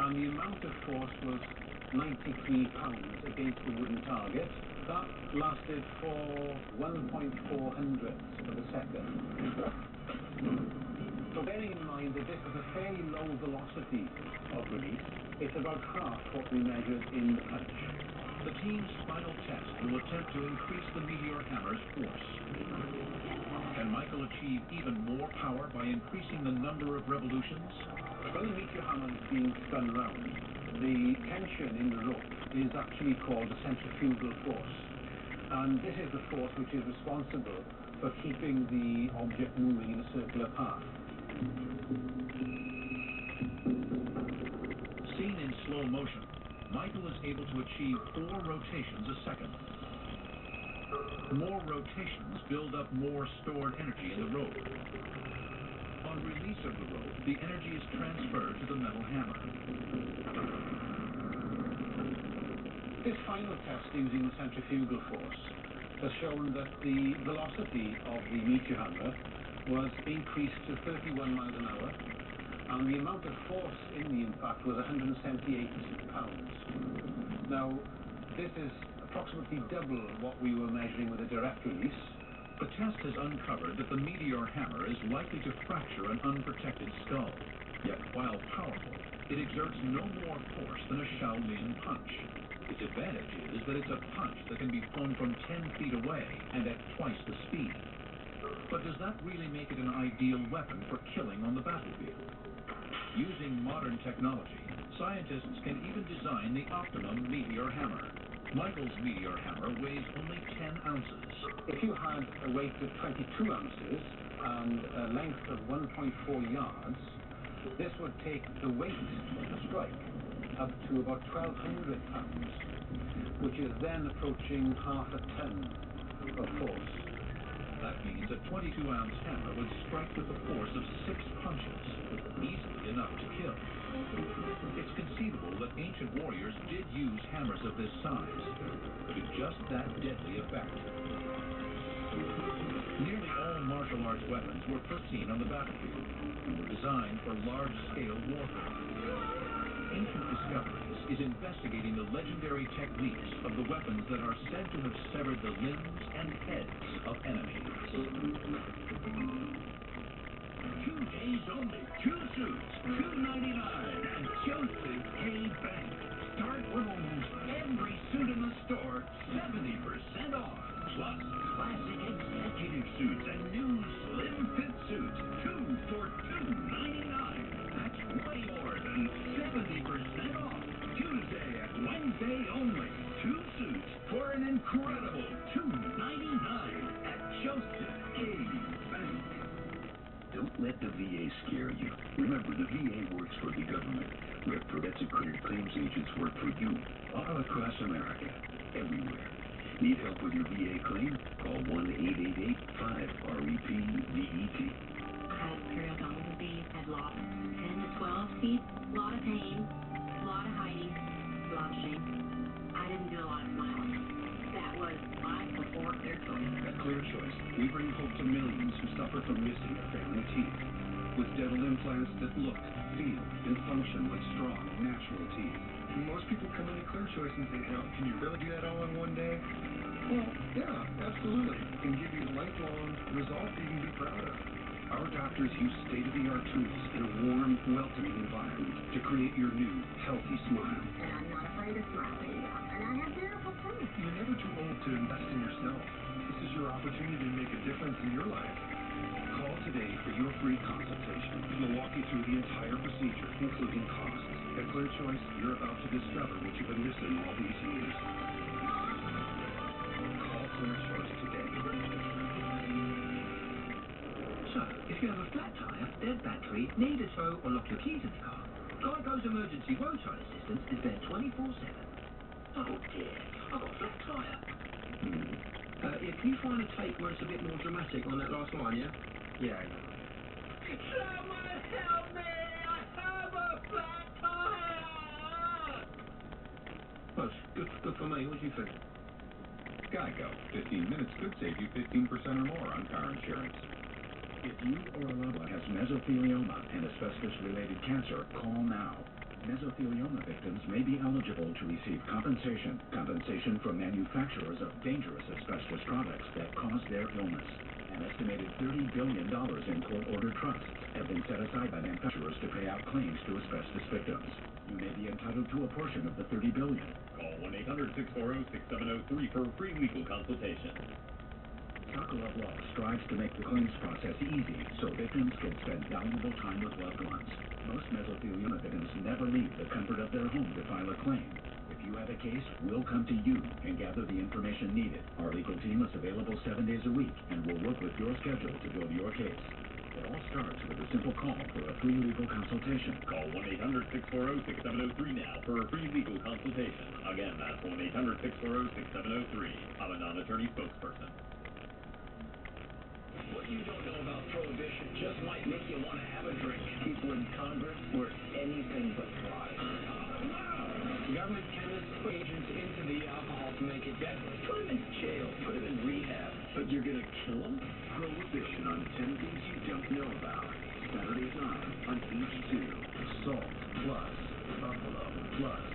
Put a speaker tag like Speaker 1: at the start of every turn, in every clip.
Speaker 1: and the amount of force was 93 pounds against the wooden target. That lasted for 1.4 hundredths of a second. So bearing in mind that this was a fairly low velocity of release, it's about half what we measured in the punch.
Speaker 2: The team's final test will attempt to increase the meteor hammer's force. Can Michael achieve even more power by increasing the number of revolutions?
Speaker 1: When the meteor hammer is being spun round, the tension in the rope is actually called the centrifugal force. And this is the force which is responsible for keeping the object moving in a circular path.
Speaker 2: Seen in slow motion, Michael is able to achieve 4 rotations a second. More rotations build up more stored energy in the rope. On release of the rope, the energy is transferred to the metal hammer.
Speaker 1: This final test using the centrifugal force has shown that the velocity of the meteor hammer was increased to 31 miles an hour, and the amount of force in the impact was 178 pounds. Now, this is approximately double what we were measuring with a direct release.
Speaker 2: The test has uncovered that the meteor hammer is likely to fracture an unprotected skull. Yet, while powerful, it exerts no more force than a Shaolin punch. Its advantage is that it's a punch that can be thrown from 10 feet away and at twice the speed. But does that really make it an ideal weapon for killing on the battlefield? Using modern technology, scientists can even design the optimum meteor hammer. Michael's meteor hammer weighs only 10 ounces.
Speaker 1: If you had a weight of 22 ounces and a length of 1.4 yards, this would take the weight of the strike up to about 1,200 pounds, which is then approaching half a ton of force.
Speaker 2: That means a 22-ounce hammer would strike with the force of 6 punches, easily enough to kill. It's conceivable that ancient warriors did use hammers of this size, but to just that deadly effect. Nearly all martial arts weapons were first seen on the battlefield and were designed for large-scale warfare. Ancient Discoveries is investigating the legendary techniques of the weapons that are said to have severed the limbs and heads of enemies.
Speaker 3: 2 days only, 2 suits, $2.99 at Joseph A. Bank. Start with almost every suit in the store, 70% off. Plus, classic executive suits and new slim fit suits, 2 for $2.99. That's way more than 70% off. Tuesday and Wednesday only. 2 suits for an incredible $2.99 at Joseph A. Bank. Don't let the VA scare you. Remember, the VA works for the government, where Progressive Credit Claims agents work for you, all across America, everywhere. Need help with your VA claim? Call 1-888-5-REP-VET.
Speaker 4: Had periodontal disease, had lost 10 to 12 teeth, a lot of pain, a lot of hiding, a lot of shame. I didn't do a lot of smiling. That was life before Clear Choice.
Speaker 5: At Clear Choice, we bring hope to millions who suffer from missing a family teeth. With dental implants that look, feel, and function like strong, natural teeth.
Speaker 6: Most people come into Clear Choice and say, "Hell, can you really do that all in one day?" Well, yeah, absolutely. And give you lifelong results you can be proud of.
Speaker 5: Our doctors use state-of-the-art tools in a warm, welcoming environment to create your new, healthy smile.
Speaker 4: And I'm not afraid of smiling. And I have beautiful teeth.
Speaker 6: You're never too old to invest in yourself. This is your opportunity to make a difference in your life.
Speaker 5: Call today for your free consultation. We'll walk you through the entire procedure, including costs. At Clear Choice, you're about to discover what you've been missing all these years. Call Clear Choice today.
Speaker 3: So, if you have a flat tyre, dead battery, need a tow, or lock your keys in the car, Geico's emergency roadside assistance is there 24/7. Oh dear, I've got a flat tyre. If you find a take where it's a bit more dramatic on that last line, yeah? Yeah. Someone help me! I have a flat tyre! Well, good for me. What do you think?
Speaker 7: Geico. 15 minutes could save you 15% or more on car insurance.
Speaker 8: If you or a loved one has mesothelioma and asbestos-related cancer, call now.
Speaker 2: mesothelioma victims may be eligible to receive compensation from manufacturers of dangerous asbestos products that cause their illness. An estimated $30 billion in court-ordered trusts have been set aside by manufacturers to pay out claims to asbestos victims. You may be entitled to a portion of the $30 billion.
Speaker 3: Call 1-800-640-6703 for a free legal consultation.
Speaker 2: Sokolov Law strives to make the claims process easy so victims can spend valuable time with loved ones. Most mesothelioma victims never leave the comfort of their home to file a claim. If you have a case, we'll come to you and gather the information needed. Our legal team is available 7 days a week and will work with your schedule to build your case. It all starts with a simple call for a free legal consultation.
Speaker 3: Call 1-800-640-6703 now for a free legal consultation. Again, that's 1-800-640-6703. I'm a non-attorney spokesperson.
Speaker 8: What you don't know about prohibition just might make you want to have a drink. People in Congress were anything but polite. Government chemists put agents into the alcohol to make it deadly. Put them in jail, put them in rehab. But you're gonna kill them?
Speaker 2: Prohibition on 10 things you don't know about. Saturday at 9 on H2. Salt plus Buffalo plus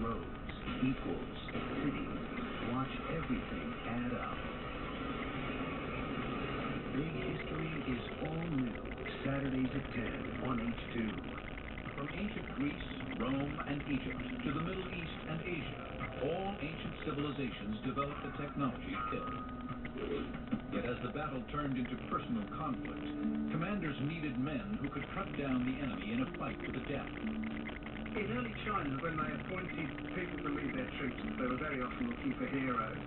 Speaker 2: roads equals cities. Watch everything add up. Big History is all new. Saturdays at 10 on H2.
Speaker 7: From ancient Greece, Rome, and Egypt to the Middle East and Asia, all ancient civilizations developed the technology pill. Yet as the battle turned into personal conflict, commanders needed men who could cut down the enemy in a fight to the death.
Speaker 6: In early China, when they appointed people to lead their troops, they were very often looking for heroes.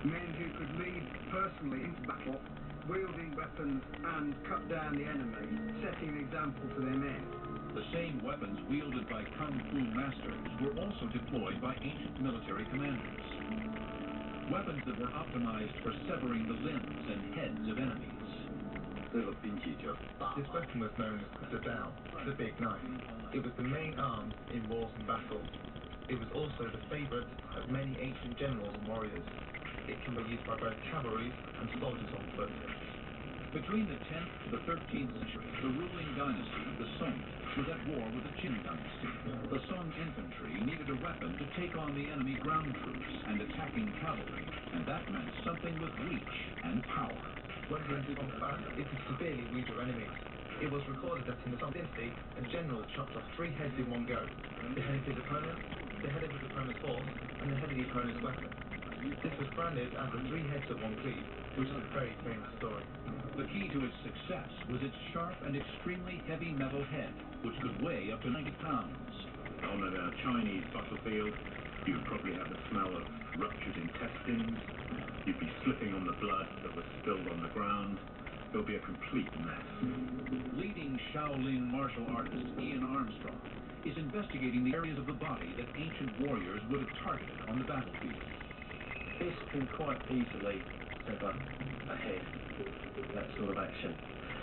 Speaker 6: Men who could lead personally into battle, wielding weapons and cut down the enemy, setting an example for their men.
Speaker 7: The same weapons wielded by Kung Fu masters were also deployed by ancient military commanders. Weapons that were optimized for severing the limbs and heads of enemies.
Speaker 9: This weapon was known as the Dao, the big knife. It was the main arm in wars and battles. It was also the favorite of many ancient generals and warriors. It can be used by both cavalry and soldiers on foot.
Speaker 7: Between the 10th to the 13th century, the ruling dynasty, the Song, was at war with the Qin dynasty. The Song infantry needed a weapon to take on the enemy ground troops and attacking cavalry, and that meant something with reach and power.
Speaker 9: When the Song fought, it could severely wound your enemies. It was recorded that in the Song dynasty, a general chopped off 3 heads in one go: the head of his opponent, the head of his opponent's horse, and the head of the opponent's weapon. This was branded as the 3 heads of one cleave, which is a very famous story.
Speaker 7: The key to its success was its sharp and extremely heavy metal head, which could weigh up to 90 pounds.
Speaker 5: On a Chinese battlefield, you would probably have the smell of ruptured intestines. You'd be slipping on the blood that was spilled on the ground. It would be a complete mess.
Speaker 7: Leading Shaolin martial artist Ian Armstrong is investigating the areas of the body that ancient warriors would have targeted on the battlefield.
Speaker 10: This can quite easily sever a head, that sort of action.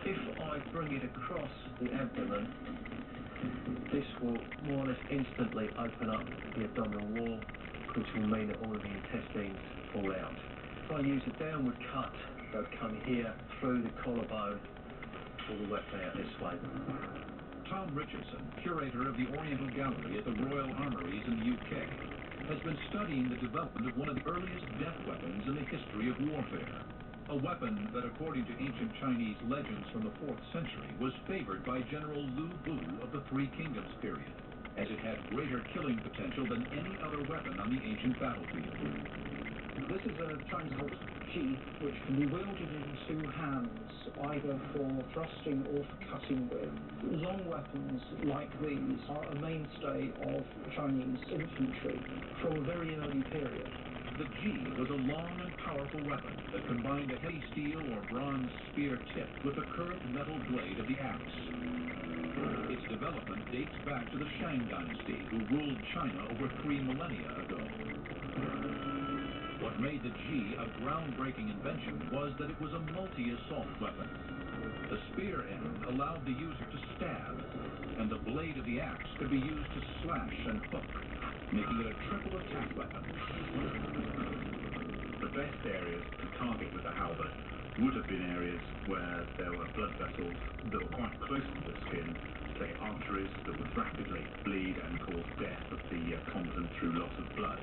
Speaker 10: If I bring it across the abdomen, this will more or less instantly open up the abdominal wall, which will mean that all of the intestines fall out. If I use a downward cut, they'll come here through the collarbone, all the way out this way.
Speaker 7: Tom Richardson, curator of the Oriental Gallery at the Royal Armouries in the UK, has been studying the development of one of the earliest death weapons in the history of warfare. A weapon that, according to ancient Chinese legends from the 4th century, was favored by General Lu Bu of the Three Kingdoms period, as it had greater killing potential than any other weapon on the ancient battlefield.
Speaker 11: This is a Chinese called Qi, which can be wielded in 2 hands, either for thrusting or for cutting with. Long weapons like these are a mainstay of Chinese infantry from a very early period.
Speaker 7: The Ji was a long and powerful weapon that combined a heavy steel or bronze spear tip with the curved metal blade of the axe. Its development dates back to the Shang dynasty, who ruled China over 3 millennia ago. What made the Ji a groundbreaking invention was that it was a multi-assault weapon. The spear end allowed the user to stab, and the blade of the axe could be used to slash and hook, making it a triple attack weapon.
Speaker 5: The best areas to target with the halberd would have been areas where there were blood vessels that were quite close to the skin, say arteries that would rapidly bleed and cause death of the combatant through loss of blood.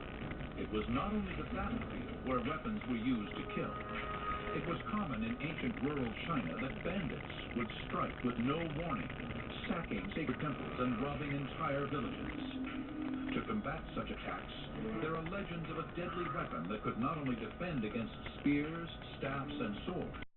Speaker 7: It was not only the battlefield where weapons were used to kill. It was common in ancient rural China that bandits would strike with no warning, sacking sacred temples and robbing entire villages. To combat such attacks, there are legends of a deadly weapon that could not only defend against spears, staffs, and swords,